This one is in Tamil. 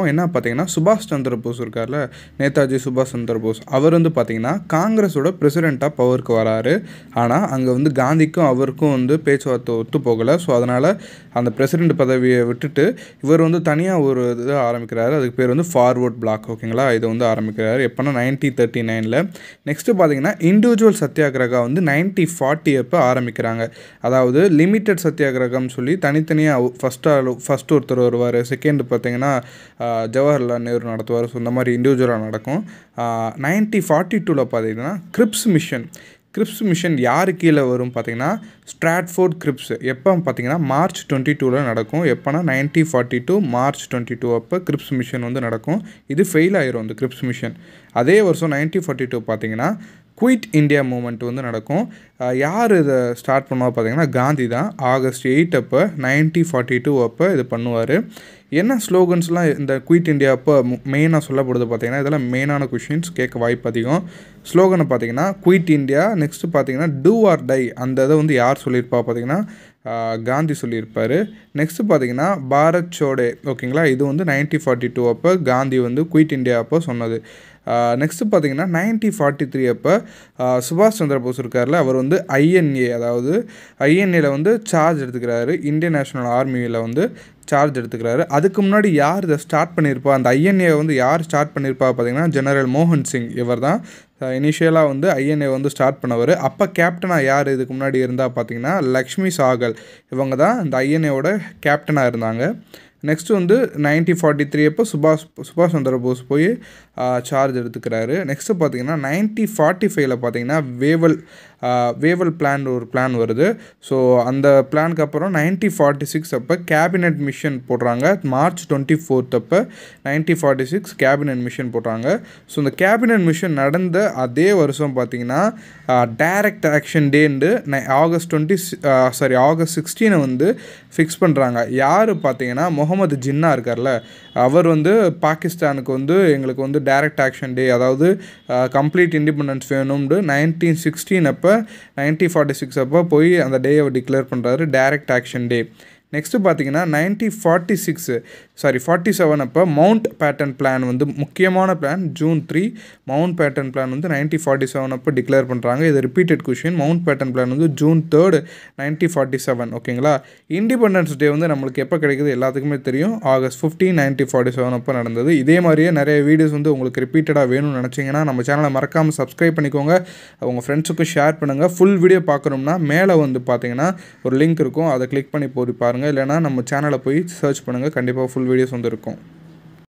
என்ன பார்த்தீங்கன்னா, சுபாஷ் சந்திர போஸ் இருக்கார்ல, நேதாஜி சுபாஷ் சந்திர போஸ். அவர் பார்த்தீங்கன்னா, காங்கிரஸோட பிரசிடென்ட்டா பவருக்கு வராரு. ஆனா, அங்க காந்திக்கும் அவருக்கும் பேச்சுவார்த்தை ஒத்து போகல. ஸோ, அதனால அந்த பிரசிடென்ட் பதவிய விட்டுட்டு, இவர் தனியா ஒரு இது ஆரம்பிக்கிறாரு. அதுக்கு பேர் ஃபார்வர்ட் பிளாக். ஓகேங்களா? இத ஆரம்பிக்கிறாரு. எப்பன்னா 1939ல. நெக்ஸ்ட்டு பார்த்தீங்கன்னா, இண்டிவிஜுவல் சத்தியாகிரகா 1940 அப்ப ஆரம்பிக்கிறாங்க. அதாவது லிமிட்டட் சத்தியாகிரகம்னு சொல்லி தனித்தனியா ஃபர்ஸ்ட் ஒருத்தர் வருவாரு. செகண்ட் பார்த்தீங்கன்னா, ஜவஹர்லால் நேரு நடத்துவார். ஸோ இந்த மாதிரி இண்டிவிஜுவலாக நடக்கும். 1942ல் பார்த்தீங்கன்னா கிரிப்ஸ் மிஷன் யார் கீழே வரும் பார்த்தீங்கன்னா, ஸ்ட்ராட்ஃபோர்ட் கிரிப்ஸ். எப்போ பார்த்தீங்கன்னா மார்ச் 22ல் நடக்கும். எப்போனா 1942 மார்ச் 22 அப்போ கிரிப்ஸ் மிஷன் நடக்கும். இது ஃபெயில் ஆயிரும் இந்த கிரிப்ஸ் மிஷன். அதே வருஷம் 1942 பார்த்தீங்கன்னா குயிட் இந்தியா மூமெண்ட் நடக்கும். யார் இதை ஸ்டார்ட் பண்ணுவா பார்த்தீங்கன்னா காந்தி தான். ஆகஸ்ட் 8 அப்போ 1942 அப்போ இது பண்ணுவார். என்ன ஸ்லோகன்ஸ்லாம் இந்த குயிட் இந்தியா அப்போ மெயினாக சொல்லப்படுது பார்த்தீங்கன்னா, இதெல்லாம் மெயினான கொஷின்ஸ் கேட்க வாய்ப்பு அதிகம். ஸ்லோகனை பார்த்தீங்கன்னா குயிட் இந்தியா. நெக்ஸ்ட்டு பார்த்தீங்கன்னா டூ ஆர் டை. அந்த இதை யார் சொல்லியிருப்பா பார்த்தீங்கன்னா காந்தி சொல்லியிருப்பார். நெக்ஸ்ட்டு பார்த்தீங்கன்னா பாரத் சோடே. ஓகேங்களா? இது 1942 அப்போ காந்தி குயிட் இந்தியா அப்போ சொன்னது. நெக்ஸ்ட்டு பார்த்தீங்கன்னா 1943 அப்போ சுபாஷ் சந்திர போஸ் இருக்கார்ல, அவர் ஐஎன்ஏ, அதாவது ஐஎன்ஏல சார்ஜ் எடுத்துக்கிறாரு. இந்தியன் நேஷனல் ஆர்மியில் சார்ஜ் எடுத்துக்கிறாரு. அதுக்கு முன்னாடி யார் இதை ஸ்டார்ட் பண்ணியிருப்பா, அந்த ஐஎன்ஏ யார் ஸ்டார்ட் பண்ணியிருப்பா பார்த்தீங்கன்னா ஜெனரல் மோகன் சிங். இவர் தான் இனிஷியலாக ஐஎன்ஏ ஸ்டார்ட் பண்ணவர். அப்போ கேப்டனாக யார் இதுக்கு முன்னாடி இருந்தால் பார்த்தீங்கன்னா லக்ஷ்மி சாகல். இவங்க தான் இந்த ஐஎன்ஏவோட கேப்டனாக இருந்தாங்க. நெக்ஸ்ட்டு 1943 அப்போ சுபாஷ் சந்திர போஸ் போய் சார்ஜ் எடுத்துக்கிறாரு. நெக்ஸ்ட்டு பார்த்தீங்கன்னா 1945ல் பார்த்தீங்கன்னா வேவல் பிளான் ஒரு பிளான் வருது. ஸோ அந்த பிளானுக்கு அப்புறம் 1946 அப்போ கேபினட் மிஷன் போடுறாங்க. மார்ச் 24 அப்போ 1946 கேபினட் மிஷன் போடுறாங்க. ஸோ இந்த கேபினட் மிஷன் நடந்த அதே வருஷம் பார்த்தீங்கன்னா டைரக்ட் ஆக்ஷன் டேன்னு ஆகஸ்ட் 16 ஃபிக்ஸ் பண்ணுறாங்க. யார் பார்த்தீங்கன்னா முகமது ஜின்னா இருக்கார்ல, அவர் பாகிஸ்தானுக்கு எங்களுக்கு டைரக்ட் ஆக்ஷன் டே, அதாவது கம்ப்ளீட் இண்டிபெண்டன்ஸ் வேணும்னு 1916 அப்போ 1946 அப்போ போய் அந்த டேயை டிக்ளேர் பண்ணுறாரு, டைரக்ட் ஆக்ஷன் டே. நெக்ஸ்ட்டு பார்த்தீங்கன்னா 1947 அப்போ மவுண்ட் பேட்டன் பிளான் முக்கியமான plan. June 3 Mountbatten plan 1947 அப்போ டிக்ளேர் பண்ணுறாங்க. இது repeated question. Mountbatten plan June 3 1947. ஓகேங்களா? இண்டிபெண்டன்ஸ் டே நம்மளுக்கு எப்போ கிடைக்குது எல்லாத்துக்குமே தெரியும். ஆகஸ்ட் 15 1947 அப்போ நடந்தது. இதே மாதிரியே நிறைய வீடியோஸ் உங்களுக்கு ரிப்பீட்டடாக வேணும்னு நினச்சிங்கன்னா நம்ம சேனலை மறக்காமல் சப்ஸ்கிரைப் பண்ணிக்கோங்க. உங்கள் ஃப்ரெண்ட்ஸுக்கும் ஷேர் பண்ணுங்கள். ஃபுல் வீடியோ பார்க்கணும்னா மேலே பார்த்தீங்கன்னா ஒரு லிங்க் இருக்கும், அதை கிளிக் பண்ணி போய் பாருங்கள். இல்லைனா நம்ம சேனலை போய் சர்ச் பண்ணுங்கள், கண்டிப்பாக ஃபுல் வீடியோஸ் இருக்கும்.